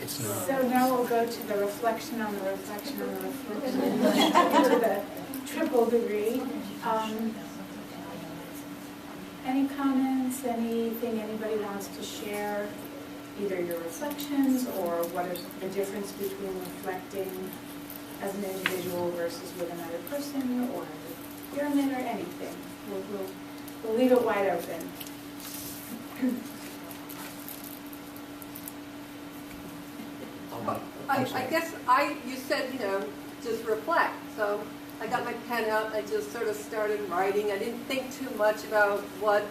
It's not. So now we'll go to the reflection on the reflection on the reflection to the triple degree. Any comments, anything anybody wants to share? Either your reflections or what is the difference between reflecting as an individual versus with another person or the pyramid or anything. We'll leave it wide open. I guess you said, just reflect. So I got my pen out and I just sort of started writing. I didn't think too much about what,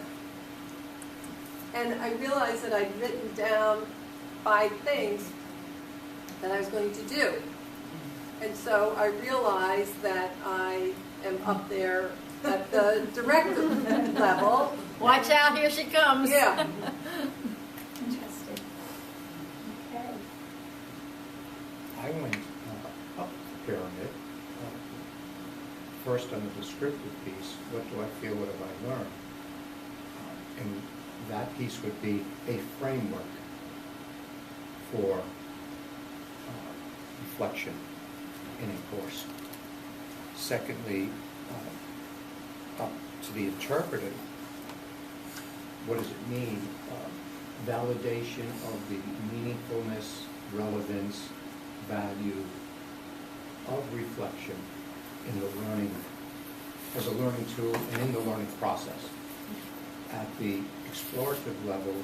and I realized that I'd written down 5 things that I was going to do. And so I realized that I am up there at the director level. Watch out, here she comes. Yeah. Interesting. Okay. I went up the pyramid. First on the descriptive piece, what do I feel, what have I learned? And that piece would be a framework for reflection in a course. Secondly, up to the interpretive, what does it mean? Validation of the meaningfulness, relevance, value of reflection in the learning, as a learning tool and in the learning process. At the explorative level,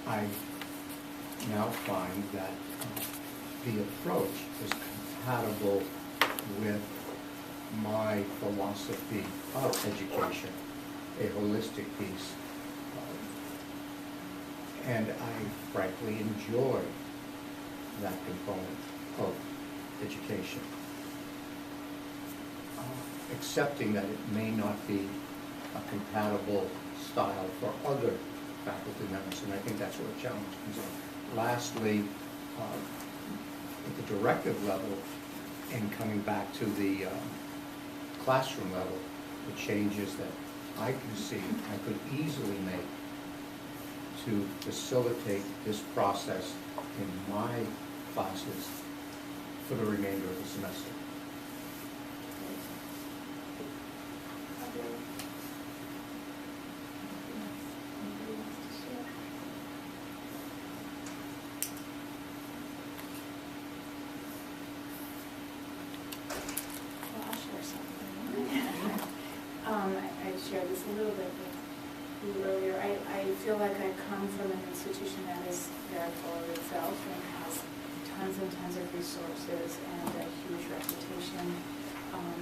I now find that the approach is compatible with my philosophy of education, a holistic piece. And I frankly enjoy that component of education. Accepting that it may not be a compatible style for other faculty members, and I think that's where the challenge comes in. Lastly, at the directive level, and coming back to the classroom level, the changes that I can see I could easily make to facilitate this process in my classes for the remainder of the semester. I shared this a little bit with you earlier. I feel like I come from an institution that is very full of itself and has tons and tons of resources and a huge reputation,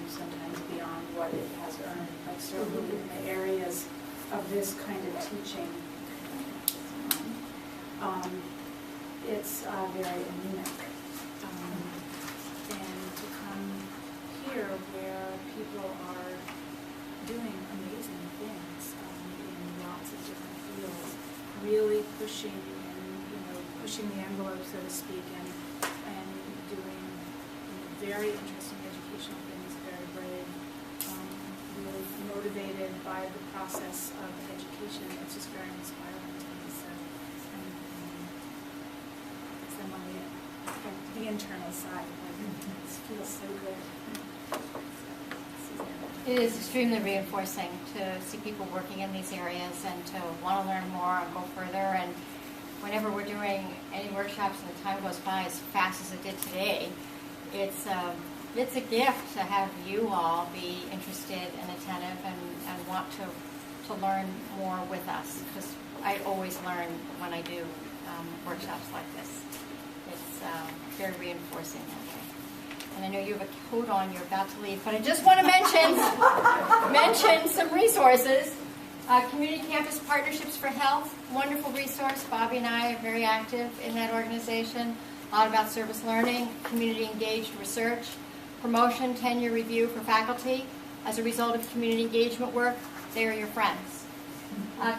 sometimes beyond what it has earned, but certainly in the areas of this kind of teaching. It's very anemic. And to come here where people are doing amazing things in lots of different fields, really pushing and pushing the envelope, so to speak, and doing very interesting educational things, very brave, really motivated by the process of education. It's just very inspiring to me. So I'm on the internal side. It feels so good. It is extremely reinforcing to see people working in these areas and to want to learn more and go further. And whenever we're doing any workshops and the time goes by as fast as it did today, it's a gift to have you all be interested and attentive and want to learn more with us, because I always learn when I do workshops like this. It's very reinforcing that way. And I know you have a coat on, you're about to leave, but I just want to mention some resources. Community Campus Partnerships for Health, wonderful resource. Bobby and I are very active in that organization. A lot about service learning, community engaged research, promotion, tenure review for faculty. As a result of community engagement work, they are your friends.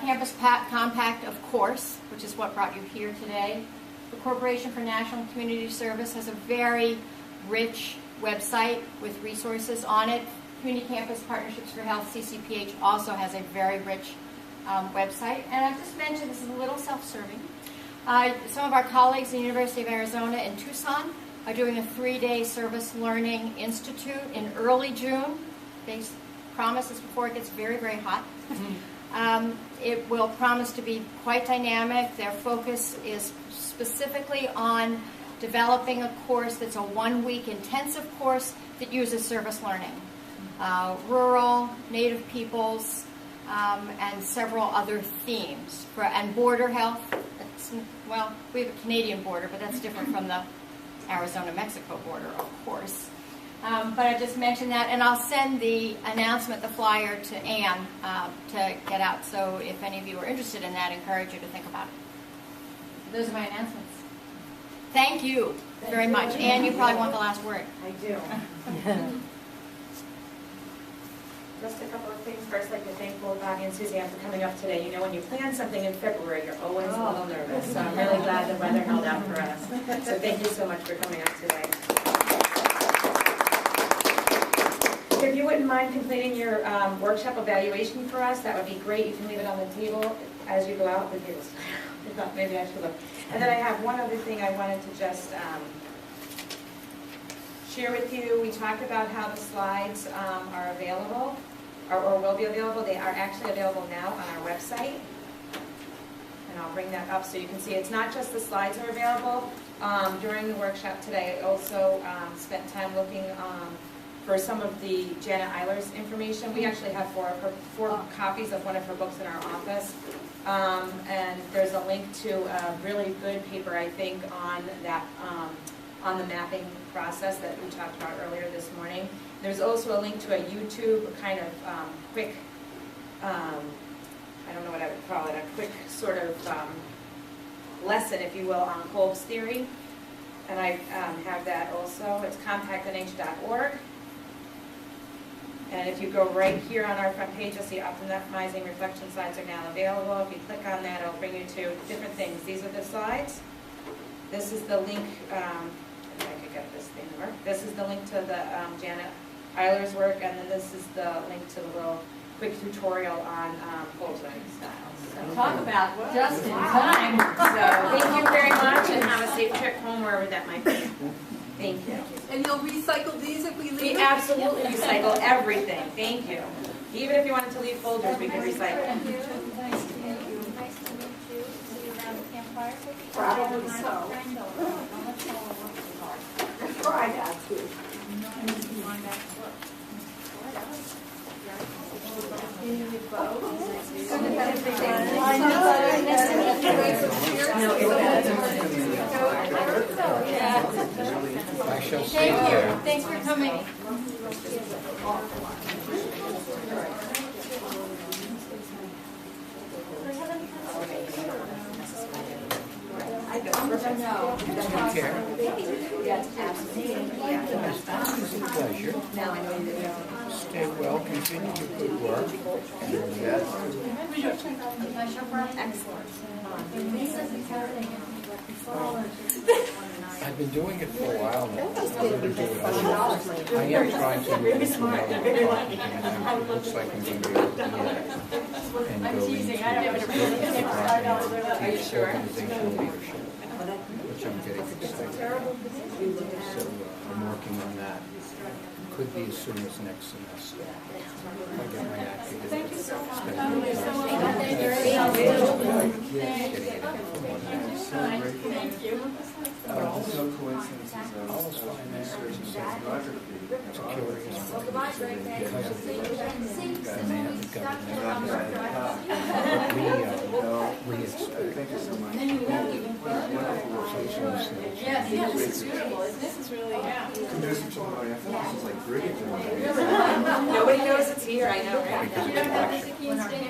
Campus Compact, of course, which is what brought you here today. The Corporation for National Community Service has a very rich website with resources on it. Community Campus Partnerships for Health, CCPH, also has a very rich website. And I've just mentioned, this is a little self-serving. Some of our colleagues at the University of Arizona in Tucson are doing a 3-day service learning institute in early June. They promise this before it gets very, very hot. It will promise to be quite dynamic. Their focus is specifically on developing a course that's a 1-week intensive course that uses service learning. Rural, Native peoples, and several other themes. And border health. Well, we have a Canadian border, but that's different from the Arizona-Mexico border, of course. But I just mentioned that, and I'll send the announcement, the flyer, to Anne to get out. So if any of you are interested in that, I encourage you to think about it. Those are my announcements. Thank you very much. Anne, you probably want the last word. I do. Just a couple of things. First, I'd like to thank both Bobby and Suzanne for coming up today. You know, when you plan something in February, you're always a little nervous. So I'm really glad the weather held out for us. So thank you so much for coming up today. If you wouldn't mind completing your workshop evaluation for us, that would be great. You can leave it on the table as you go out. Maybe I should look. And then I have one other thing I wanted to just share with you. We talked about how the slides are available, or will be available. They are actually available now on our website. And I'll bring that up so you can see. It's not just the slides are available. During the workshop today, I also spent time looking for some of the Janet Eiler's information. We actually have four copies of one of her books in our office. And there's a link to a really good paper, I think, on that, on the mapping process that we talked about earlier this morning. There's also a link to a YouTube kind of quick, I don't know what I would call it, a quick sort of lesson, if you will, on Kolb's theory. And I have that also. It's compactnh.org. And if you go right here on our front page, you'll see Optimizing Reflection slides are now available. If you click on that, it'll bring you to different things. These are the slides. This is the link, if I could get this thing to work. This is the link to the Janet Eiler's work, and then this is the link to the little quick tutorial on Kolb's learning styles. Talk about just in time. So thank you very much, and have a safe trip home wherever that might be. Thank you. And you'll recycle these if we leave We them? absolutely recycle everything. Thank you. Even if you wanted to leave folders, we can recycle. Nice to meet you. Nice to meet you. See you around the campfire. Probably so. Try that too. I shall see Thank you. you. Thanks for coming. Take care. Yes, absolutely. It's a pleasure. Stay well, continue your good work. I've been doing it for a while now. I am trying to move it to another department, and it looks like I'm going to be able to do that. And go into organizational leadership, which I'm getting excited about. So I'm working on that. Could be as soon as next semester. I get my acting. Thank you so much. Thank you. Also coincidences All is of fine research and there. ethnography. It's a curious one because of the man, the government. We expect Thank you so much. Wonderful work. Yes, this is beautiful. This is really, yeah. There's some somebody, I thought this was like Bridget. Nobody knows it's here, I know, right? because of the election.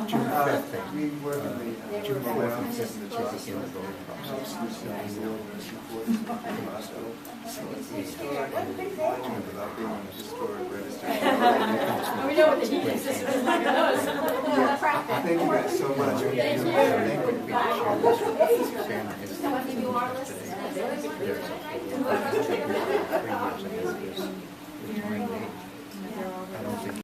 June 5th, We work in the June 4th and 5th, in the which is in the voting process. Without being on the historic register. We know what the heat is. This is like those. Thank you guys so much. Thank you. They would be the chairman of his today. There's a 3 years ahead of this, which might be, I don't think